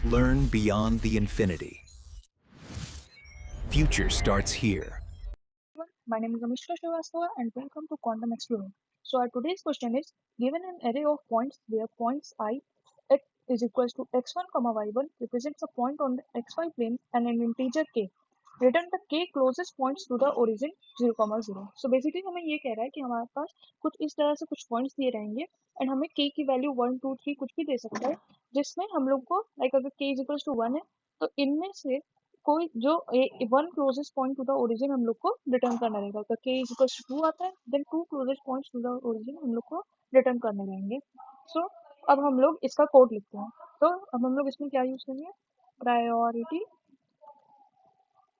Learn beyond the infinity. Future starts here. My name is Amishra Srivastava and welcome to Quantum Explorer. So our today's question is, given an array of points where points I x is equals to x1, y1 represents a point on the xy plane and an integer k. Return the k closest points to the origin 0, 0. So basically हमें ये कह रहा है कि हमारे पास कुछ इस तरह से कुछ पॉइंट्स दिए रहेंगे एंड हमें k की वैल्यू 1, 2, 3 कुछ भी दे सकता है जिसमें हम लोग को लाइक अगर k इज इक्वल्स टू 1 है तो इनमें से कोई जो one closest point two the origin हम लोग को रिटर्न करना रहेगा तो k इज इक्वल टू 2 आता है then to closest points to the origin हम लोग को रिटर्न करने रहेंगे सो अब हम लोग इसका कोड लिखते हैं तो अब हम लोग इसमें क्या यूज करेंगे priority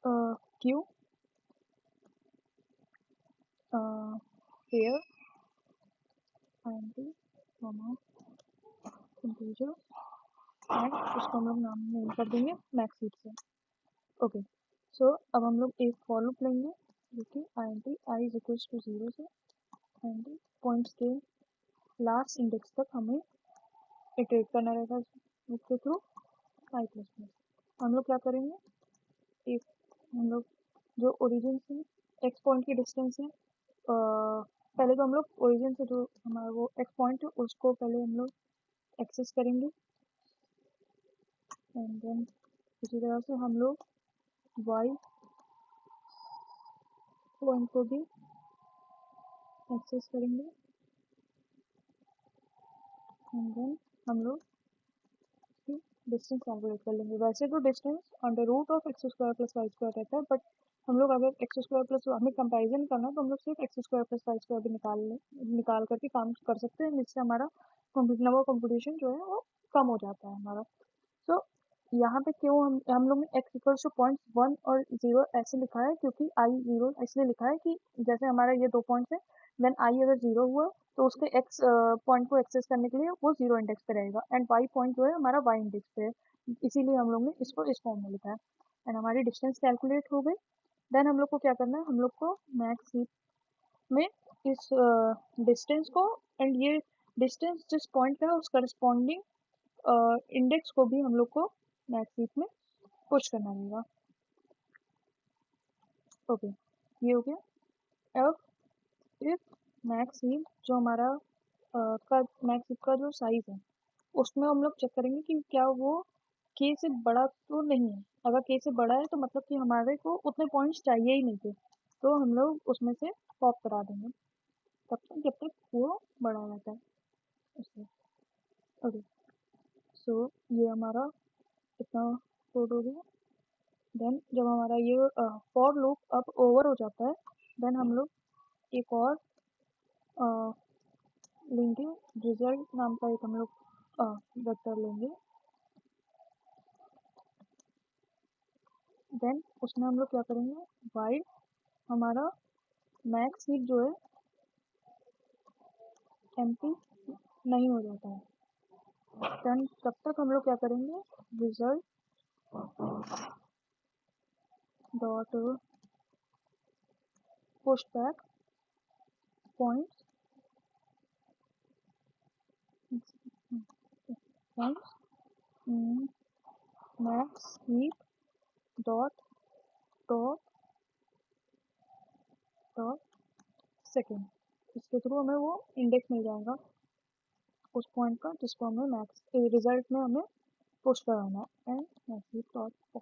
queue pair integer and उसको हम लोग नाम नेम कर देंगे मैक्स हीट से ओके सो अब हम लोग एक फॉर लूप लेंगे जो कि आई इज इक्वल टू 0 से एंड पॉइंट्स के लास्ट इंडेक्स तक हमें इटरेट करना रहेगा लूप के थ्रू आई प्लस प्लस हम लोग क्या करेंगे एक हम लोग जो ओरिजिन से एक्स पॉइंट की डिस्टेंस है पहले तो हम लोग ओरिजिन से जो हमारा वो एक्स पॉइंट है उसको पहले हम लोग एक्सेस करेंगे एंड देन इसी तरह से हम लोग वाई पॉइंट को भी एक्सेस करेंगे एंड देन हम लोग डिस्टेंस कैलकुलेट कर लेंगे वैसे तो distance under root of x square plus y square रहता है बट हम लोग अगर एक्स स्क्वायर प्लस हमें कंपैरिजन करना है तो हम लोग सिर्फ x square plus y square भी निकाल करके काम कर सकते हैं जिससे हमारा नंबर कंप्यूटेशन जो है वो कम हो जाता है हमारा तो यहाँ पे क्यों हम लोग ने x इक्वल्स टू पॉइंट 1 और 0 ऐसे लिखा है क्योंकि i 0 इसलिए लिखा है कि जैसे हमारा ये दो पॉइंट्स है देन i अगर 0 हुआ तो उसके x पॉइंट को एक्सेस करने के लिए वो 0 इंडेक्स पे रहेगा एंड y पॉइंट जो है हमारा y इंडेक्स पे है इसीलिए हम लोग ने इसको इस फॉर्म में लिखा है एंड हमारी डिस्टेंस कैलकुलेट हो गई देन हम लोग को क्या करना है हम लोग को मैक्स हीट में इस डिस्टेंस को एंड ये डिस्टेंस जिस पॉइंट का है उस करस्पॉन्डिंग इंडेक्स को भी हम लोग को मैक्स हीट में पुश करना रहेगा ओके ये हो गया अब इफ मैक्स हीट जो हमारा का मैक्स हीट का जो साइज है उसमें हम लोग चेक करेंगे कि क्या वो के से बड़ा तो नहीं है अगर के से बड़ा है तो मतलब कि हमारे को उतने पॉइंट्स चाहिए ही नहीं थे तो हम लोग उसमें से पॉप करा देंगे तब तक जब तक वो बड़ा रहता है उससे ओके सो ये हमारा इतना कोड हो गया देन जब हमारा ये फॉर लूप अब ओवर हो जाता है देन हम लोग एक और लेंगे रिजल्ट नाम का एक हम लोग वेक्टर लेंगे देन उसमें हम लोग क्या करेंगे वाइल हमारा मैक्स हीट जो है एम्प्टी नहीं हो जाता है देन तब तक हम लोग क्या करेंगे result dot push back points max heat dot top dot second इसके थ्रू हमें वो इंडेक्स मिल जाएगा उस पॉइंट का जिसको हमें मैक्स रिजल्ट में हमें पुश कराना है and max heat dot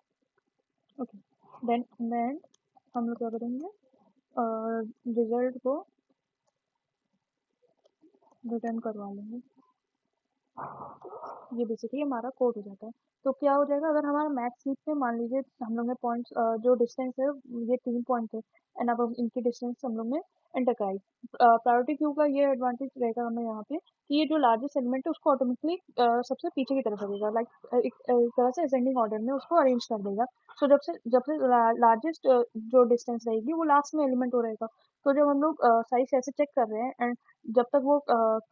okay then then हम लोग क्या करेंगे रिजल्ट को रिटर्न करवा लेंगे ये बेसिकली हमारा कोड हो जाता है तो क्या हो जाएगा अगर हमारा मैक्स हीट में मान लीजिए हम लोग ने पॉइंट्स जो डिस्टेंस है ये 3 पॉइंट थे एंड अब इनकी डिस्टेंस हम लोग ने एंटर कराई प्रायोरिटी क्यू का ये एडवांटेज रहेगा हमें यहाँ पे कि ये जो लार्जेस्ट सेगमेंट है उसको ऑटोमेटिकली सबसे पीछे की तरफ रखेगा लाइक एक तरह से असेंडिंग ऑर्डर में उसको अरेंज कर देगा सो जब से लार्जेस्ट जो डिस्टेंस रहेगी वो लास्ट में एलिमेंट हो रहेगा तो जब हम लोग साइज ऐसे चेक कर रहे हैं एंड जब तक वो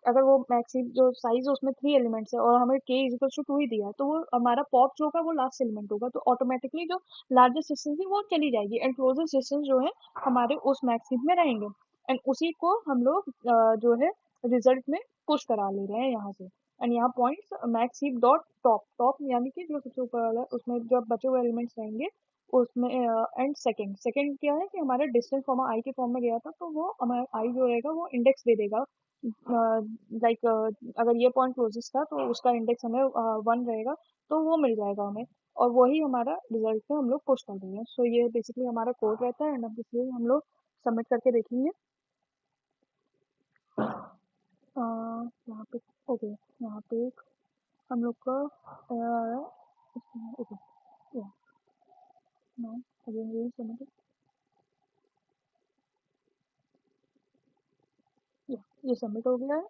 अगर वो मैक्सिम जो साइज है उसमें 3 एलिमेंट्स है और हमें k इक्वल्स टू 2 ही दिया है तो वो हमारा पॉप जो होगा वो लास्ट एलिमेंट होगा तो ऑटोमेटिकली जो लार्जेस्ट डिस्टेंस है वो चली जाएगी एंड क्लोजेस्ट डिस्टेंस जो है हमारे उस मैक्सिम में रहेंगे एंड उसी को हम लोग जो है रिजल्ट में पुश करा ले रहे हैं यहाँ से एंड यहाँ points max heap dot top, top यानी कि जो सबसे ऊपर वाला है उसमें जो बचे हुए एलिमेंट्स रहेंगे उसमें। एंड सेकंड, सेकंड क्या है कि हमारे डिस्टेंस फॉर्म आई के फॉर्म में गया था, तो वो हमारा आई जो रहेगा वो इंडेक्स दे देगा। लाइक अगर ये पॉइंट क्लोजेस्ट था तो उसका इंडेक्स हमें 1 रहेगा, तो वो मिल जाएगा हमें, और वही हमारा रिजल्ट में हम लोग पुश कर देंगे। सो ये बेसिकली हमारा कोड रहता है, एंड अब इसलिए हम लोग सबमिट करके देखेंगे। यहाँ पे ओके, यहाँ पे एक हम लोग का ओके, नो अगेन ये सबमिट, ये सबमिट हो गया है।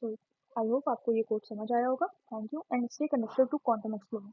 सो आई होप आपको ये कोड समझ आया होगा। Thank you and stay connected to Quantum explorer.